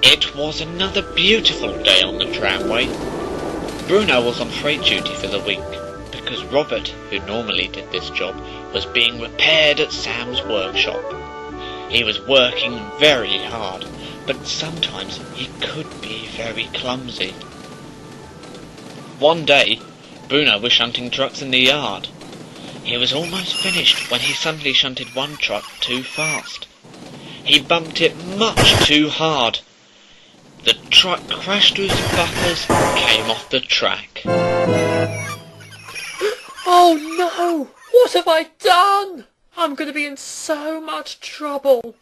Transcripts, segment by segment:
It was another beautiful day on the tramway. Bruno was on freight duty for the week, because Robert, who normally did this job, was being repaired at Sam's workshop. He was working very hard, but sometimes he could be very clumsy. One day, Bruno was shunting trucks in the yard. He was almost finished when he suddenly shunted one truck too fast. He bumped it much too hard. The truck crashed through some buffers and came off the track. Oh no! What have I done? I'm going to be in so much trouble.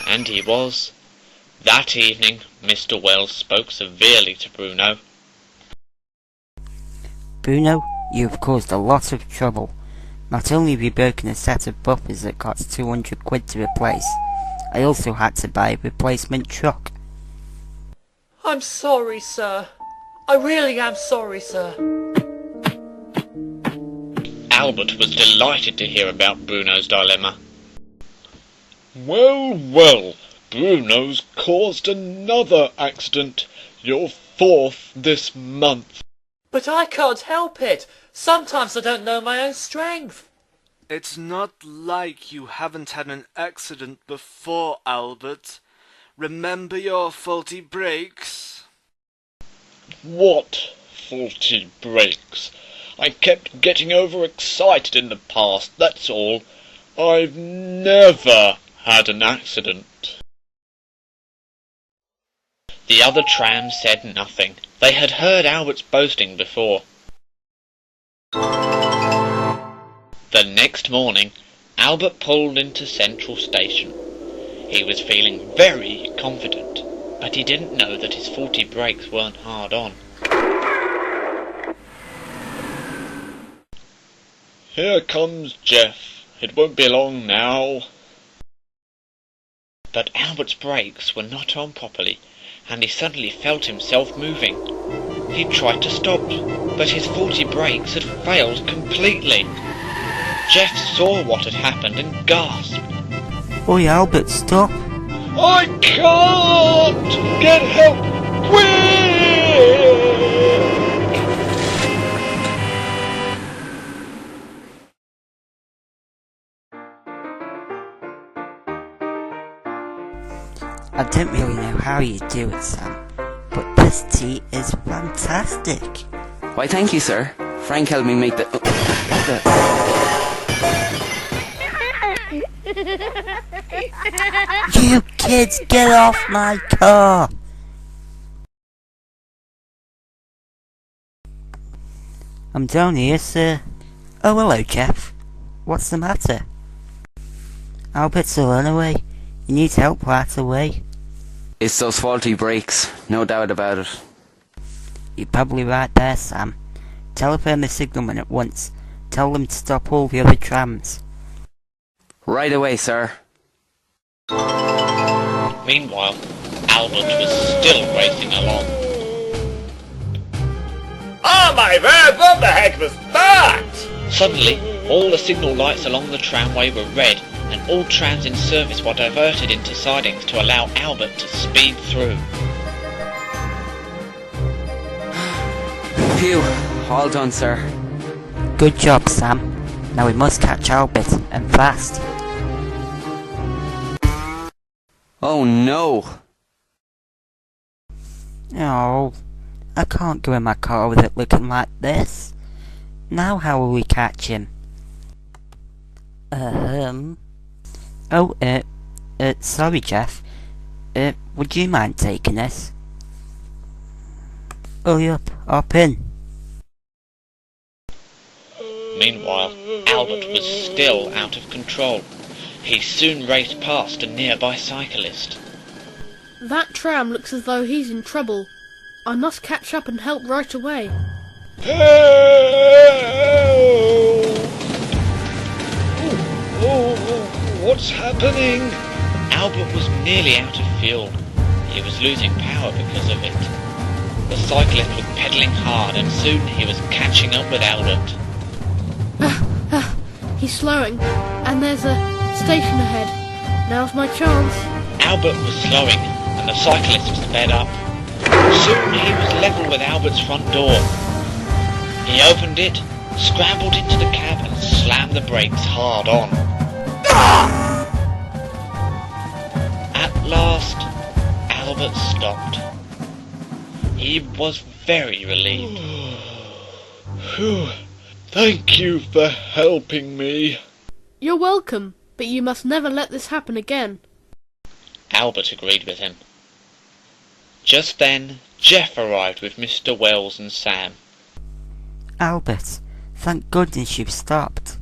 And he was. That evening, Mr. Wells spoke severely to Bruno. Bruno, you have caused a lot of trouble. Not only have you broken a set of buffers that cost 200 quid to replace, I also had to buy a replacement truck. I'm sorry, sir. I really am sorry, sir. Albert was delighted to hear about Bruno's dilemma. Well, well, Bruno's caused another accident. Your fourth this month. But I can't help it. Sometimes I don't know my own strength. It's not like you haven't had an accident before, Albert. Remember your faulty brakes? What faulty brakes? I kept getting overexcited in the past, that's all. I've never had an accident. The other trams said nothing. They had heard Albert's boasting before. The next morning, Albert pulled into Central Station. He was feeling very confident, but he didn't know that his faulty brakes weren't hard on. Here comes Jeff. It won't be long now. But Albert's brakes were not on properly, and he suddenly felt himself moving. He tried to stop, but his faulty brakes had failed completely. Jeff saw what had happened and gasped. Oi, Albert, stop! I can't! Get help! Quick! I don't really know how you do it, Sam, but this tea is fantastic. Why, thank you, sir. Frank helped me make the... You kids, get off my car! I'm down here, sir. Oh, hello, Jeff. What's the matter? Albert's a runaway. He needs help right away. It's those faulty brakes, no doubt about it. You're probably right there, Sam. Telephone the signalman at once. Tell them to stop all the other trams. Right away, sir. Meanwhile, Albert was still racing along. Oh my word, what the heck was that? Suddenly, all the signal lights along the tramway were red, and all trams in service were diverted into sidings to allow Albert to speed through. Phew, all done, sir. Good job, Sam. Now we must catch Albert, and fast. Oh no! Oh, I can't go in my car with it looking like this. Now how will we catch him? Oh, sorry, Jeff. Would you mind taking this? Hurry up, hop in. Meanwhile, Albert was still out of control. He soon raced past a nearby cyclist. That tram looks as though he's in trouble. I must catch up and help right away. Help! Oh, what's happening? Albert was nearly out of fuel. He was losing power because of it. The cyclist was pedalling hard and soon he was catching up with Albert. He's slowing, and there's a station ahead. Now's my chance. Albert was slowing, and the cyclist was sped up. Soon he was level with Albert's front door. He opened it, scrambled into the cab and slammed the brakes hard on. At last, Albert stopped. He was very relieved. Phew. Thank you for helping me. You're welcome, but you must never let this happen again. Albert agreed with him. Just then, Jeff arrived with Mr. Wells and Sam. Albert, thank goodness you've stopped.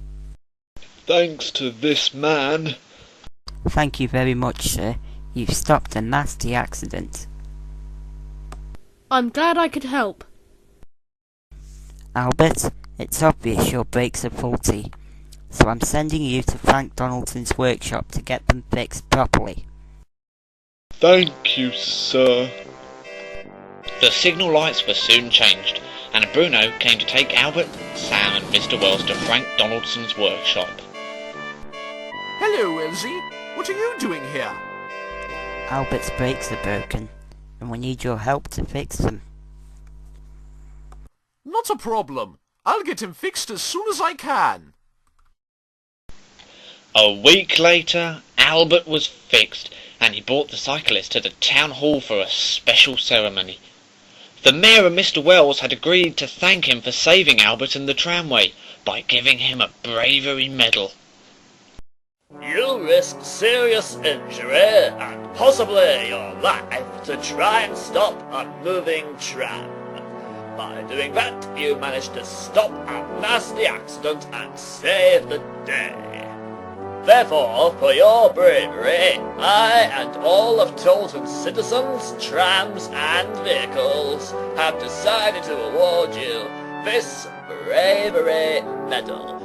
Thanks to this man. Thank you very much, sir. You've stopped a nasty accident. I'm glad I could help. Albert, it's obvious your brakes are faulty, so I'm sending you to Frank Donaldson's workshop to get them fixed properly. Thank you, sir. The signal lights were soon changed, and Bruno came to take Albert, Sam and Mr. Wells to Frank Donaldson's workshop. Hello, Elsie. What are you doing here? Albert's brakes are broken, and we need your help to fix them. Not a problem. I'll get him fixed as soon as I can. A week later, Albert was fixed, and he brought the cyclist to the town hall for a special ceremony. The mayor and Mr. Wells had agreed to thank him for saving Albert in the tramway by giving him a bravery medal. You risked serious injury and possibly your life to try and stop a moving tram. By doing that, you managed to stop a nasty accident and save the day. Therefore, for your bravery, I and all of Tolton's citizens, trams and vehicles have decided to award you this bravery medal.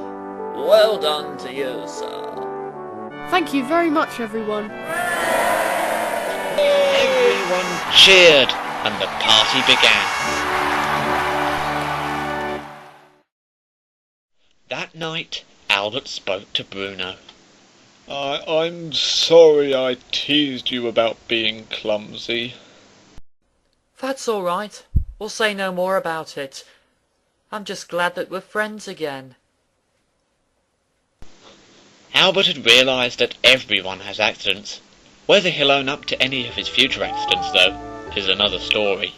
Well done to you, sir. Thank you very much, everyone. Everyone cheered, and the party began. That night, Albert spoke to Bruno. I'm sorry I teased you about being clumsy. That's all right. We'll say no more about it. I'm just glad that we're friends again. Albert had realised that everyone has accidents. Whether he'll own up to any of his future accidents, though, is another story.